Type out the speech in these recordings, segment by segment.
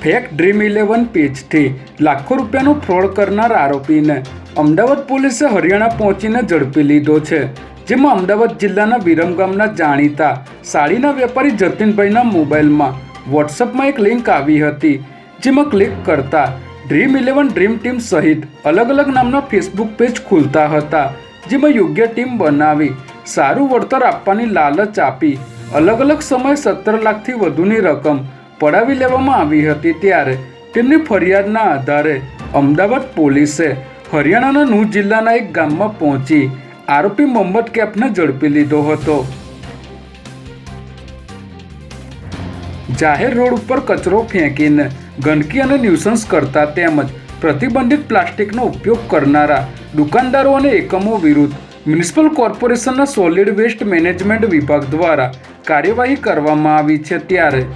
Fake ડ્રીમ11 પેજથી લાખો રૂપિયાનું fraud કરનાર આરોપીને અમદાવાદ પોલીસે હરિયાણા પહોંચીને ઝડપી લીધો છે, જેમાં અમદાવાદ જિલ્લાના વિરમગામના જાણીતા સાડીના વેપારી જતીનભાઈના મોબાઈલમાં વોટ્સઅપમાં એક લિંક આવી હતી, જેમાં ક્લિક કરતા ડ્રીમ11 ડ્રીમ ટીમ સહિત અલગ અલગ નામના ફેસબુક પેજ ખુલતા હતા, જેમાં યોગ્ય ટીમ બનાવી સારું વળતર આપવાની લાલચ આપી અલગ અલગ સમયે 17 લાખથી વધુની રકમ પડાવી લેવામાં આવી હતી। ત્યારે તેમની ફરિયાદના આધારે અમદાવાદ પોલીસે હરિયાણાના નૂહ જિલ્લાના એક ગામમાં પહોંચી આરોપી મોહમ્મદ કેફને ઝડપી લીધો હતો। જાહેર રોડ ઉપર કચરો ફેંકીને ગંદકી અને ન્યુસન્સ કરતા તેમજ પ્રતિબંધિત પ્લાસ્ટિકનો ઉપયોગ કરનારા દુકાનદારો અને એકમો વિરુદ્ધ મ્યુનિસિપલ કોર્પોરેશનના સોલિડ વેસ્ટ મેનેજમેન્ટ વિભાગ દ્વારા કાર્યવાહી કરવામાં આવી છે। ત્યારે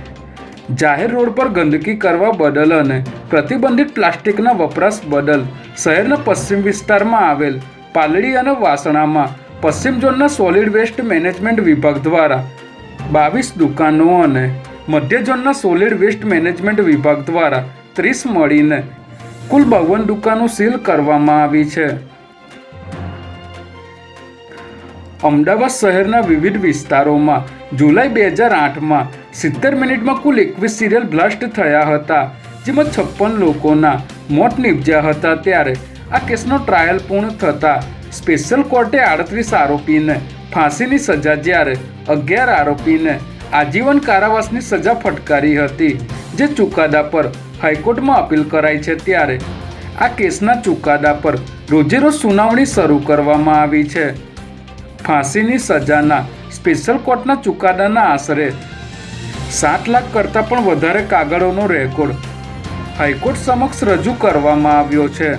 જાહેર રોડ પર ગંદકી કરવા બદલ અને પ્રતિબંધિત પ્લાસ્ટિકના વપરાશ બદલ શહેરના પશ્ચિમ વિસ્તારમાં આવેલ પાલડી અને વાસણામાં પશ્ચિમ ઝોનના સોલિડ વેસ્ટ મેનેજમેન્ટ વિભાગ દ્વારા 22 દુકાનો અને મધ્ય ઝોનના સોલિડ વેસ્ટ મેનેજમેન્ટ વિભાગ દ્વારા 30 મળીને કુલ 52 દુકાનો સીલ કરવામાં આવી છે। અમદાવાદ શહેરના વિવિધ વિસ્તારોમાં જુલાઈ 2008માં 70 મિનિટમાં કુલ 21 સિરિયલ બ્લાસ્ટ થયા હતા, જેમાં 56 લોકોના મોત નીપજ્યા હતા। ત્યારે આ કેસનો ટ્રાયલ પૂર્ણ થતાં સ્પેશિયલ કોર્ટે 38 આરોપીને ફાંસીની સજા જ્યારે 11 આરોપીને આજીવન કારાવાસની સજા ફટકારી હતી, જે ચુકાદા પર હાઈકોર્ટમાં અપીલ કરાઈ છે। ત્યારે આ કેસના ચુકાદા પર રોજેરોજ સુનાવણી શરૂ કરવામાં આવી છે। ફાંસીની સજાના સ્પેશિયલ કોર્ટના ચુકાદાના આશરે 7 લાખ કરતાં પણ વધારે કાગળોનો રેકોર્ડ હાઈકોર્ટ સમક્ષ રજૂ કરવામાં આવ્યો છે।